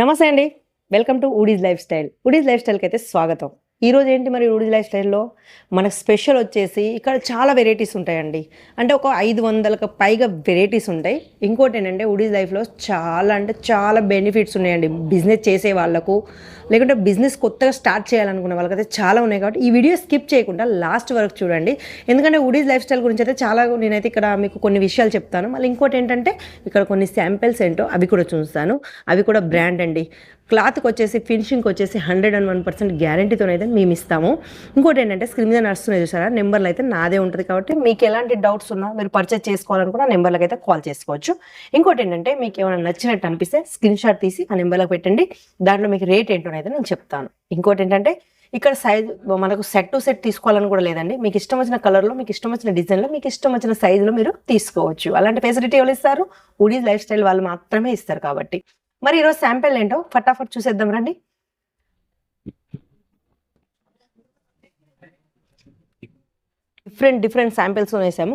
నమస్తే అండి. Welcome to Woodies Lifestyle. Woodies లైఫ్ స్టైల్‌కి అయితే స్వాగతం. ఈరోజు ఏంటి మరి వుడీస్ లైఫ్ స్టైల్‌లో మనకు స్పెషల్ వచ్చేసి ఇక్కడ చాలా వెరైటీస్ ఉంటాయండి. అంటే ఒక 500కి పైగా వెరైటీస్ ఉంటాయి. ఇంకోటేంటంటే వుడీస్ లైఫ్‌లో చాలా అంటే చాలా బెనిఫిట్స్ ఉన్నాయండి. బిజినెస్ చేసే వాళ్ళకు, లేకుంటే బిజినెస్ కొత్తగా స్టార్ట్ చేయాలనుకునే వాళ్ళకైతే చాలా ఉన్నాయి కాబట్టి ఈ వీడియో స్కిప్ చేయకుండా లాస్ట్ వరకు చూడండి. ఎందుకంటే వుడీస్ లైఫ్ స్టైల్ గురించి అయితే చాలా నేనైతే ఇక్కడ మీకు కొన్ని విషయాలు చెప్తాను. మళ్ళీ ఇంకోటి ఏంటంటే ఇక్కడ కొన్ని శాంపిల్స్ ఏంటో అవి కూడా చూస్తాను. అవి కూడా బ్రాండ్ అండి. క్లాత్కి వచ్చేసి ఫినిషింగ్కి వచ్చేసి 101% గ్యారంటీతోనైతే మేము ఇస్తాము. ఇంకోటి ఏంటంటే స్క్రీన్ మీద నడుస్తున్నాయి చూసారా, నెంబర్లు అయితే నాదే ఉంటుంది కాబట్టి మీకు ఎలాంటి డౌట్స్ ఉన్నా మీరు పర్చేస్ చేసుకోవాలనుకున్న నెంబర్లకు అయితే కాల్ చేసుకోవచ్చు. ఇంకోటి ఏంటంటే మీకు ఏమైనా నచ్చినట్టు అనిపిస్తే స్క్రీన్ షాట్ తీసి ఆ నెంబర్లకు పెట్టండి. దాంట్లో మీకు రేట్ ఏంటో అయితే నేను చెప్తాను. ఇంకోటి ఏంటంటే ఇక్కడ సైజ్ మనకు సెట్ టు సెట్ తీసుకోవాలని కూడా లేదండి. మీకు ఇష్టం వచ్చిన కలర్లో, మీకు ఇష్టం వచ్చిన డిజైన్లో, మీకు ఇష్టం వచ్చిన సైజులో మీరు తీసుకోవచ్చు. అలాంటి ఫెసిలిటీ ఎవరు ఇస్తారు? వుడీస్ లైఫ్ స్టైల్ వాళ్ళు మాత్రమే ఇస్తారు కాబట్టి. మరి ఈరోజు శాంపిల్ ఏంటో ఫటాఫట్ చూసేద్దాం రండి. డిఫరెంట్ శాంపిల్స్ వేసాము.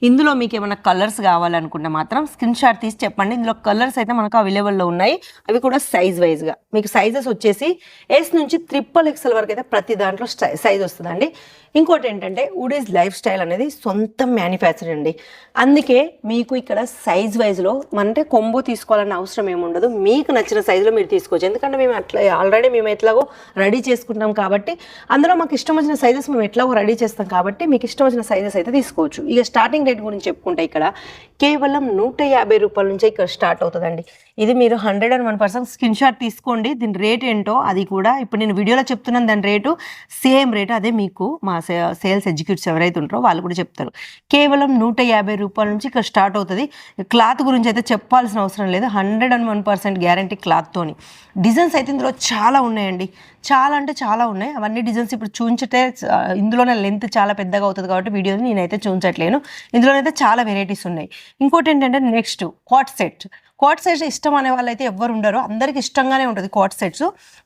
ఇందులో మీకు ఏమైనా కలర్స్ కావాలనుకుంటే మాత్రం స్క్రీన్ షాట్ తీసి చెప్పండి. ఇందులో కలర్స్ అయితే మనకు అవైలబుల్లో ఉన్నాయి. అవి కూడా సైజ్ వైజ్గా మీకు సైజెస్ వచ్చేసి ఎస్ నుంచి XXL వరకు అయితే ప్రతి దాంట్లో సైజ్ వస్తుందండి. ఇంకోటి ఏంటంటే వుడీస్ లైఫ్ స్టైల్ అనేది సొంత మ్యానుఫ్యాక్చర్ అండి. అందుకే మీకు ఇక్కడ సైజ్ వైజ్లో అంటే కొంబో తీసుకోవాలన్న అవసరం ఏముండదు. మీకు నచ్చిన సైజులో మీరు తీసుకోవచ్చు. ఎందుకంటే మేము అట్లా ఆల్రెడీ మేము ఎట్లాగో రెడీ చేసుకుంటాం కాబట్టి అందులో మాకు ఇష్టం వచ్చిన సైజెస్ మేము ఎట్లాగో రెడీ చేస్తాం కాబట్టి మీకు ఇష్టం వచ్చిన సైజెస్ అయితే తీసుకోవచ్చు. ఇక స్టార్టింగ్ రేట్ గురించి చెప్పుకుంటే ఇక్కడ కేవలం 150 రూపాయల నుంచే ఇక్కడ స్టార్ట్ అవుతుందండి. ఇది మీరు 101% స్క్రీన్ షాట్ తీసుకోండి. దీని రేట్ ఏంటో అది కూడా ఇప్పుడు నేను వీడియోలో చెప్తున్నాను. దాని రేటు సేమ్ రేటు అదే మీకు మా సేల్స్ ఎగ్జిక్యూటివ్స్ ఎవరైతే ఉంటారో వాళ్ళు కూడా చెప్తారు. కేవలం 150 రూపాయల నుంచి ఇక్కడ స్టార్ట్ అవుతుంది. క్లాత్ గురించి అయితే చెప్పాల్సిన అవసరం లేదు. 101% గ్యారంటీ క్లాత్తోని. డిజైన్స్ అయితే ఇందులో చాలా ఉన్నాయండి. చాలా అంటే చాలా ఉన్నాయి. అవన్నీ డిజైన్స్ ఇప్పుడు చూంచితే ఇందులోనే లెంత్ చాలా పెద్దగా అవుతుంది కాబట్టి వీడియోని నేనైతే చూంచట్లేను. ఇందులోనైతే చాలా వెరైటీస్ ఉన్నాయి. ఇంకోటి ఏంటంటే నెక్స్ట్ కోట్ సెట్స్ ఇష్టం అనే వాళ్ళైతే ఎవరు ఉండరు, అందరికి ఇష్టంగానే ఉంటుంది కోట్ సెట్స్.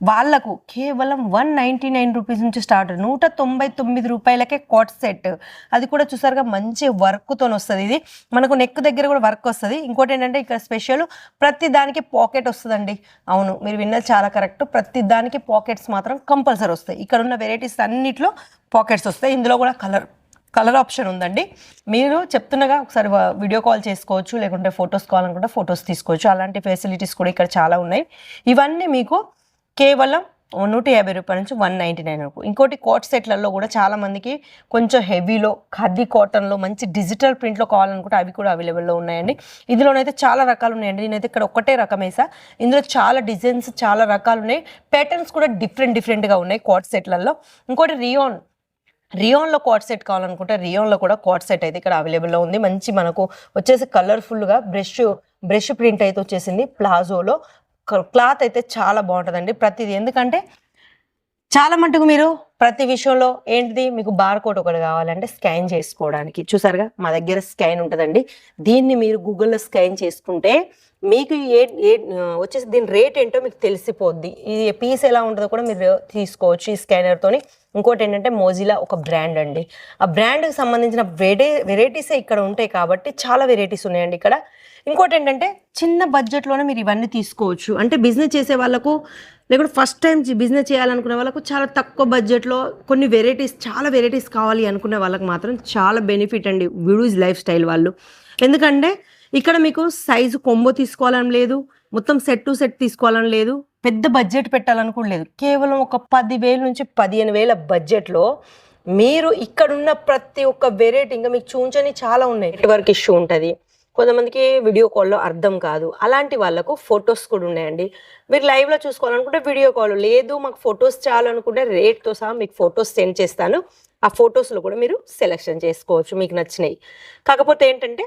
వాళ్ళకు కేవలం 199 రూపీస్ నుంచి స్టార్ట్, 199 రూపాయలకే కోట్ సెట్. అది కూడా చూసారుగా మంచి వర్క్తో వస్తుంది. ఇది మనకు నెక్ దగ్గర కూడా వర్క్ వస్తుంది. ఇంకోటి ఏంటంటే ఇక్కడ స్పెషల్ ప్రతి దానికి పాకెట్ వస్తుందండి. అవును, మీరు విన్నది చాలా కరెక్ట్. ప్రతి దానికి పాకెట్స్ మాత్రం కంపల్సరీ వస్తాయి. ఇక్కడ ఉన్న వెరైటీస్ అన్నిట్లో పాకెట్స్ వస్తాయి. ఇందులో కూడా కలర్ ఆప్షన్ ఉందండి. మీరు చెప్తున్నగా ఒకసారి వీడియో కాల్ చేసుకోవచ్చు, లేకుంటే ఫొటోస్ కావాలనుకుంటే ఫొటోస్ తీసుకోవచ్చు. అలాంటి ఫెసిలిటీస్ కూడా ఇక్కడ చాలా ఉన్నాయి. ఇవన్నీ మీకు కేవలం 150 రూపాయల నుంచి 199 వరకు. ఇంకోటి కోట్ సెట్లలో కూడా చాలా మందికి కొంచెం హెవీలో ఖాదీ కాటన్లో మంచి డిజిటల్ ప్రింట్లో కావాలనుకుంటే అవి కూడా అవైలబుల్లో ఉన్నాయండి. ఇందులోనైతే చాలా రకాలు ఉన్నాయండి. నేనైతే ఇక్కడ ఒక్కటే రకం వేసా. ఇందులో చాలా డిజైన్స్ చాలా రకాలు ఉన్నాయి. ప్యాటర్న్స్ కూడా డిఫరెంట్గా ఉన్నాయి కోట్ సెట్లలో. ఇంకోటి రియోన్లో కోట్ సెట్ కావాలనుకుంటే రియోన్లో కూడా కోట్ సెట్ అయితే ఇక్కడ అవైలబుల్లో ఉంది. మంచి మనకు వచ్చేసి కలర్ఫుల్గా బ్రష్ ప్రింట్ అయితే వచ్చేసింది. ప్లాజోలో క్లాత్ అయితే చాలా బాగుంటుందండి ప్రతిదీ. ఎందుకంటే చాలా మటుకు మీరు ప్రతి విషయంలో ఏంటిది మీకు బార్కోడ్ ఒకటి కావాలంటే స్కాన్ చేసుకోవడానికి చూసారుగా మా దగ్గర స్కాన్ ఉంటుందండి. దీన్ని మీరు గూగుల్లో స్కాన్ చేసుకుంటే మీకు వచ్చేసి దీని రేట్ ఏంటో మీకు తెలిసిపోద్ది. ఈ పీస్ ఎలా ఉంటుందో కూడా మీరు తీసుకోవచ్చు ఈ స్కానర్తోని. ఇంకోటి ఏంటంటే మోజిలా ఒక బ్రాండ్ అండి. ఆ బ్రాండ్కి సంబంధించిన వెరైటీసే ఇక్కడ ఉంటాయి కాబట్టి చాలా వెరైటీస్ ఉన్నాయండి ఇక్కడ. ఇంకోటి ఏంటంటే చిన్న బడ్జెట్లోనే మీరు ఇవన్నీ తీసుకోవచ్చు. అంటే బిజినెస్ చేసే వాళ్ళకు, లేకుంటే ఫస్ట్ టైం బిజినెస్ చేయాలనుకునే వాళ్ళకు చాలా తక్కువ బడ్జెట్లో కొన్ని చాలా వెరైటీస్ కావాలి అనుకునే వాళ్ళకి మాత్రం చాలా బెనిఫిట్ అండి వుడీస్ లైఫ్ స్టైల్ వాళ్ళు. ఎందుకంటే ఇక్కడ మీకు సైజు కొంబో తీసుకోవాలని లేదు, మొత్తం సెట్ టు సెట్ తీసుకోవాలని లేదు, పెద్ద బడ్జెట్ పెట్టాలని కూడా లేదు. కేవలం ఒక 10,000 నుంచి 15,000 బడ్జెట్లో మీరు ఇక్కడున్న ప్రతి ఒక్క వెరైటీ ఇంకా మీకు చూంచని చాలా ఉన్నాయి. నెట్వర్క్ ఇష్యూ ఉంటుంది, కొంతమందికి వీడియో కాల్లో అర్థం కాదు, అలాంటి వాళ్ళకు ఫొటోస్ కూడా ఉన్నాయండి. మీరు లైవ్లో చూసుకోవాలనుకుంటే వీడియో కాల్, లేదు మాకు ఫొటోస్ చాలనుకుంటే రేట్తో సహా మీకు ఫొటోస్ సెండ్ చేస్తాను. ఆ ఫొటోస్లో కూడా మీరు సెలెక్షన్ చేసుకోవచ్చు మీకు నచ్చినవి. కాకపోతే ఏంటంటే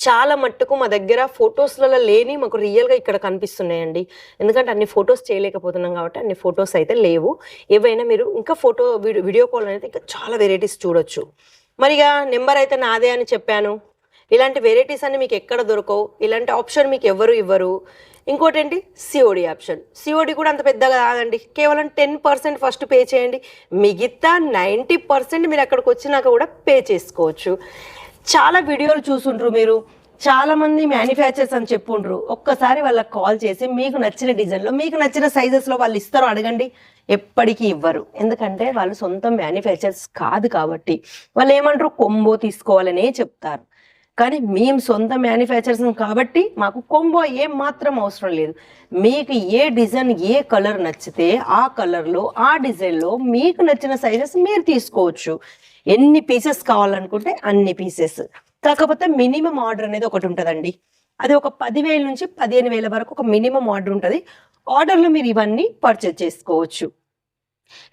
చాలా మట్టుకు మా దగ్గర ఫొటోస్లలో లేని మాకు రియల్గా ఇక్కడ కనిపిస్తున్నాయండి. ఎందుకంటే అన్ని ఫొటోస్ చేయలేకపోతున్నాం కాబట్టి అన్ని ఫొటోస్ అయితే లేవు. ఏవైనా మీరు ఇంకా వీడియో కాల్ అనేది ఇంకా చాలా వెరైటీస్ చూడొచ్చు. మరిగా నెంబర్ అయితే నాదే అని చెప్పాను. ఇలాంటి వెరైటీస్ అన్ని మీకు ఎక్కడ దొరకవు. ఇలాంటి ఆప్షన్ మీకు ఎవరు ఇవ్వరు. ఇంకోటి ఏంటి సిఓడి ఆప్షన్. సిఓడి కూడా అంత పెద్దగా కాదండి. కేవలం 10% ఫస్ట్ పే చేయండి. మిగతా 90% మీరు అక్కడికి వచ్చినాక కూడా పే చేసుకోవచ్చు. చాలా వీడియోలు చూసుంటారు మీరు. చాలా మంది మ్యానుఫ్యాక్చర్స్ అని చెప్పుండ్రు, ఒక్కసారి వాళ్ళకి కాల్ చేసి మీకు నచ్చిన డిజైన్లో మీకు నచ్చిన సైజెస్లో వాళ్ళు ఇస్తారో అడగండి. ఎప్పటికీ ఇవ్వరు, ఎందుకంటే వాళ్ళు సొంత మ్యానుఫ్యాక్చర్స్ కాదు కాబట్టి. వాళ్ళు ఏమంటారు, కొంబో తీసుకోవాలనే చెప్తారు. కానీ మేము సొంత మ్యానుఫ్యాక్చర్స్ కాబట్టి మాకు కొంబో ఏం మాత్రం అవసరం లేదు. మీకు ఏ డిజైన్ ఏ కలర్ నచ్చితే ఆ కలర్లో ఆ డిజైన్లో మీకు నచ్చిన సైజెస్ మీరు తీసుకోవచ్చు. ఎన్ని పీసెస్ కావాలనుకుంటే అన్ని పీసెస్. కాకపోతే మినిమం ఆర్డర్ అనేది ఒకటి ఉంటుందండి. అది ఒక 10,000 నుంచి 15,000 వరకు ఒక మినిమం ఆర్డర్ ఉంటుంది. ఆర్డర్లో మీరు ఇవన్నీ పర్చేజ్ చేసుకోవచ్చు.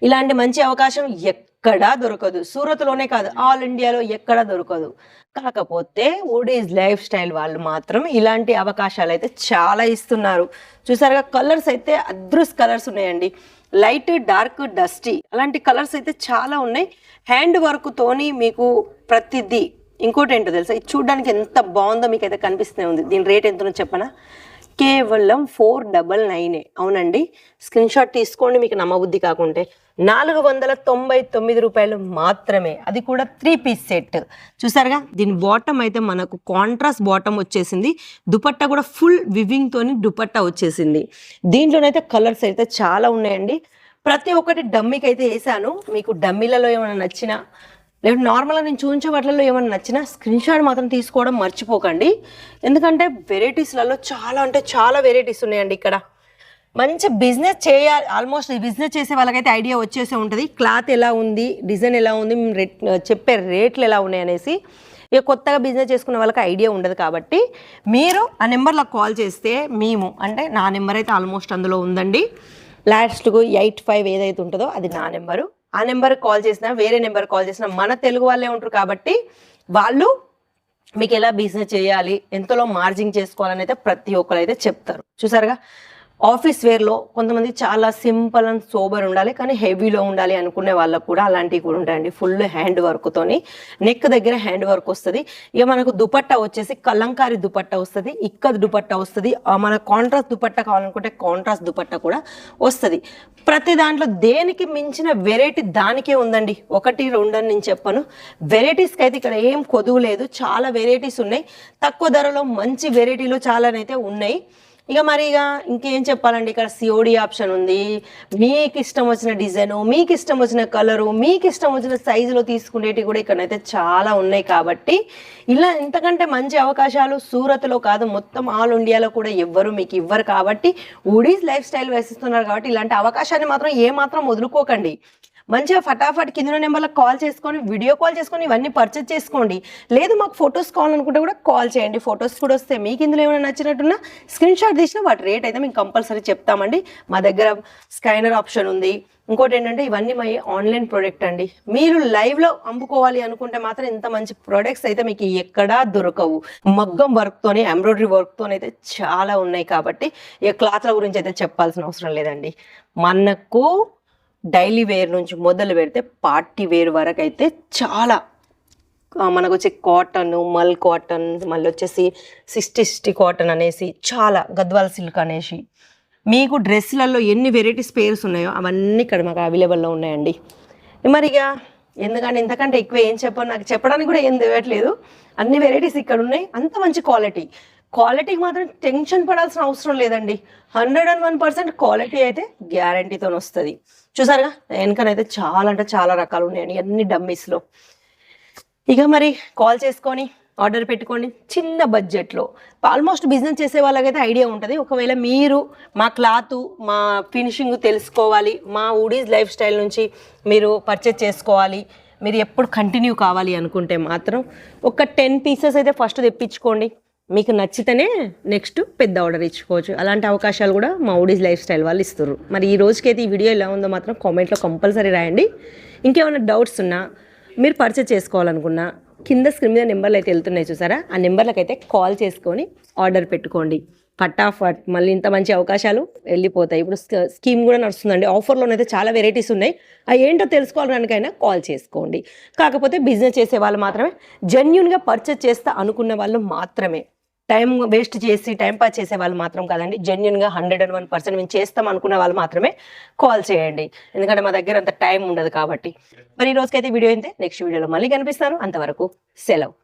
ఇలాంటి మంచి అవకాశం ఎక్కడా దొరకదు. సూరత్లోనే కాదు, ఆల్ ఇండియాలో ఎక్కడా దొరకదు. కాకపోతే వుడీస్ లైఫ్ స్టైల్ వాళ్ళు మాత్రం ఇలాంటి అవకాశాలు అయితే చాలా ఇస్తున్నారు. చూసారుగా, కలర్స్ అయితే అద్రుస్ కలర్స్ ఉన్నాయండి. లైట్, డార్క్, డస్టీ అలాంటి కలర్స్ అయితే చాలా ఉన్నాయి. హ్యాండ్ వర్క్తోని మీకు ప్రతిదీ. ఇంకోటి ఏంటో తెలుసా, ఇది చూడడానికి ఎంత బాగుందో మీకు అయితే కనిపిస్తూనే ఉంది. దీని రేట్ ఎంతనో చెప్పనా, కేవలం 499. అవునండి, స్క్రీన్ షాట్ తీసుకోండి మీకు నమ్మబుద్ధి కాకుంటే. 499 రూపాయలు మాత్రమే, అది కూడా 3 పీస్ సెట్. చూసారుగా, దీని బాటమ్ అయితే మనకు కాంట్రాస్ట్ బాటమ్ వచ్చేసింది. దుపట్టా కూడా ఫుల్ వివింగ్ తోని దుపట్టా వచ్చేసింది. దీంట్లోనైతే కలర్స్ అయితే చాలా ఉన్నాయండి. ప్రతి ఒక్కటి డమ్మీకి అయితే వేసాను. మీకు డమ్మీలలో ఏమైనా నచ్చినా లేదంటే నార్మల్గా నేను చూపించే వాటిల్లో ఏమైనా నచ్చినా స్క్రీన్ షాట్ మాత్రం తీసుకోవడం మర్చిపోకండి. ఎందుకంటే వెరైటీస్లలో చాలా అంటే చాలా వెరైటీస్ ఉన్నాయండి. ఇక్కడ మంచి బిజినెస్ చేయాలి, ఆల్మోస్ట్ బిజినెస్ చేసే వాళ్ళకైతే ఐడియా వచ్చేసే ఉంటుంది. క్లాత్ ఎలా ఉంది, డిజైన్ ఎలా ఉంది, చెప్పే రేట్లు ఎలా ఉన్నాయి అనేసి. ఇక కొత్తగా బిజినెస్ చేసుకునే వాళ్ళకి ఐడియా ఉండదు కాబట్టి మీరు ఆ నెంబర్లో కాల్ చేస్తే మేము, అంటే నా నెంబర్ అయితే ఆల్మోస్ట్ అందులో ఉందండి. లాస్ట్కు 85 ఏదైతే ఉంటుందో అది నా నెంబరు. ఆ నెంబర్కి కాల్ చేసినా వేరే నెంబర్కి కాల్ చేసినా మన తెలుగు వాళ్ళే ఉంటారు కాబట్టి వాళ్ళు మీకు ఎలా బిజినెస్ చేయాలి, ఎంతలో మార్జిన్ చేసుకోవాలని అయితే ప్రతి ఒక్కరు అయితే చెప్తారు. చూసారుగా, ఆఫీస్ వేర్లో కొంతమంది చాలా సింపుల్ అండ్ సోబర్ ఉండాలి కానీ హెవీలో ఉండాలి అనుకునే వాళ్ళకు కూడా అలాంటివి కూడా ఉంటాయండి. ఫుల్ హ్యాండ్ వర్క్తోని నెక్ దగ్గర హ్యాండ్ వర్క్ వస్తుంది. ఇక మనకు దుపట్టా వచ్చేసి కలంకారీ దుపట్టా వస్తుంది, ఇక్కత్ దుపట్టా వస్తుంది. మన కాంట్రాస్ట్ దుపట్టా కావాలనుకుంటే కాంట్రాస్ట్ దుపట్టా కూడా వస్తుంది. ప్రతి దాంట్లో దేనికి మించిన వెరైటీ దానికే ఉందండి. 1, 2 అని నేను చెప్పను. వెరైటీస్కి అయితే ఇక్కడ ఏం కొదువు లేదు, చాలా వెరైటీస్ ఉన్నాయి. తక్కువ ధరలో మంచి వెరైటీలు చాలానైతే ఉన్నాయి. ఇక ఇంకేం చెప్పాలండి, ఇక్కడ సిఓడి ఆప్షన్ ఉంది. మీకు ఇష్టం వచ్చిన డిజైను, మీకు ఇష్టం వచ్చిన కలరు, మీకు ఇష్టం వచ్చిన సైజులో తీసుకునేవి కూడా ఇక్కడైతే చాలా ఉన్నాయి. కాబట్టి ఇలా ఇంతకంటే మంచి అవకాశాలు సూరత్లో కాదు, మొత్తం ఆల్ ఇండియాలో కూడా ఎవ్వరు మీకు ఇవ్వరు. కాబట్టి వుడీస్ లైఫ్ స్టైల్ వేసిస్తున్నారు కాబట్టి ఇలాంటి అవకాశాన్ని మాత్రం ఏమాత్రం వదులుకోకండి. మంచిగా ఫటాఫట్ కింద నెంబర్లకు కాల్ చేసుకొని, వీడియో కాల్ చేసుకొని ఇవన్నీ పర్చేజ్ చేసుకోండి. లేదు మాకు ఫొటోస్ కావాలనుకుంటే కూడా కాల్ చేయండి. ఫొటోస్ కూడా వస్తే మీకు ఇందులో ఏమైనా నచ్చినట్టున్నా స్క్రీన్ షాట్ తీసినా వాటి రేట్ అయితే మేము కంపల్సరీ చెప్తామండి. మా దగ్గర స్కానర్ ఆప్షన్ ఉంది. ఇంకోటి ఏంటంటే ఇవన్నీ మా ఆన్లైన్ ప్రోడక్ట్ అండి. మీరు లైవ్లో అమ్ముకోవాలి అనుకుంటే మాత్రం ఇంత మంచి ప్రోడక్ట్స్ అయితే మీకు ఎక్కడా దొరకవు. మగ్గం వర్క్తోనే, ఎంబ్రాయిడరీ వర్క్తోనే అయితే చాలా ఉన్నాయి. కాబట్టి ఇక క్లాత్ల గురించి అయితే చెప్పాల్సిన అవసరం లేదండి. మనకు డైలీ వేర్ నుంచి మొదలు పెడితే పార్టీ వేర్ వరకు అయితే చాలా మనకు వచ్చే కాటన్, మల్ కాటన్, మళ్ళీ వచ్చేసి 60 కాటన్ అనేసి, చాలా గద్వాల్ సిల్క్ అనేసి, మీకు డ్రెస్లలో ఎన్ని వెరైటీస్ పేర్స్ ఉన్నాయో అవన్నీ ఇక్కడ మాకు అవైలబుల్లో ఉన్నాయండి. మరి ఇక ఎందుకంటే ఇంతకంటే ఎక్కువ ఏం చెప్పను, నాకు చెప్పడానికి కూడా ఏం తెలియట్లేదు. అన్ని వెరైటీస్ ఇక్కడ ఉన్నాయి. అంత మంచి క్వాలిటీకి మాత్రం టెన్షన్ పడాల్సిన అవసరం లేదండి. 101% క్వాలిటీ అయితే గ్యారంటీతో వస్తుంది. చూసారుగా, వెనకనైతే చాలా అంటే చాలా రకాలు ఉన్నాయండి అన్ని డమ్మీస్లో. ఇక మరి కాల్ చేసుకొని ఆర్డర్ పెట్టుకోండి. చిన్న బడ్జెట్లో ఆల్మోస్ట్ బిజినెస్ చేసే వాళ్ళకైతే ఐడియా ఉంటుంది. ఒకవేళ మీరు మా క్లాత్, మా ఫినిషింగ్ తెలుసుకోవాలి, మా వుడీస్ లైఫ్ స్టైల్ నుంచి మీరు పర్చేజ్ చేసుకోవాలి, మీరు ఎప్పుడు కంటిన్యూ కావాలి అనుకుంటే మాత్రం ఒక 10 పీసెస్ అయితే ఫస్ట్ తెప్పించుకోండి. మీకు నచ్చితేనే నెక్స్ట్ పెద్ద ఆర్డర్ ఇచ్చుకోవచ్చు. అలాంటి అవకాశాలు కూడా మా వుడీస్ లైఫ్ స్టైల్ వాళ్ళు ఇస్తారు. మరి ఈ రోజుకైతే ఈ వీడియో ఎలా ఉందో మాత్రం కామెంట్లో కంపల్సరీ రాయండి. ఇంకేమైనా డౌట్స్ ఉన్నా, మీరు పర్చేజ్ చేసుకోవాలనుకున్నా కింద స్క్రీన్ మీద నెంబర్లు అయితే వెళ్తున్నాయి చూసారా, ఆ నెంబర్లకు అయితే కాల్ చేసుకొని ఆర్డర్ పెట్టుకోండి. ఫటాఫట్ మళ్ళీ ఇంత మంచి అవకాశాలు వెళ్ళిపోతాయి. ఇప్పుడు స్కీమ్ కూడా నడుస్తుందండి. ఆఫర్లోనైతే చాలా వెరైటీస్ ఉన్నాయి. అవి ఏంటో తెలుసుకోవడానికైనా కాల్ చేసుకోండి. కాకపోతే బిజినెస్ చేసే వాళ్ళు మాత్రమే, జెన్యున్గా పర్చేజ్ చేస్తా అనుకున్న వాళ్ళు మాత్రమే, టైం వేస్ట్ చేసి టైం పాస్ చేసే వాళ్ళు మాత్రం కాదండి. జెన్యున్గా 101% మేము చేస్తాం అనుకున్న వాళ్ళు మాత్రమే కాల్ చేయండి. ఎందుకంటే మా దగ్గర అంత టైం ఉండదు కాబట్టి. మరి ఈ రోజుకైతే వీడియో అయితే నెక్స్ట్ వీడియోలో మళ్ళీ కనిపిస్తాను. అంతవరకు సెలవు.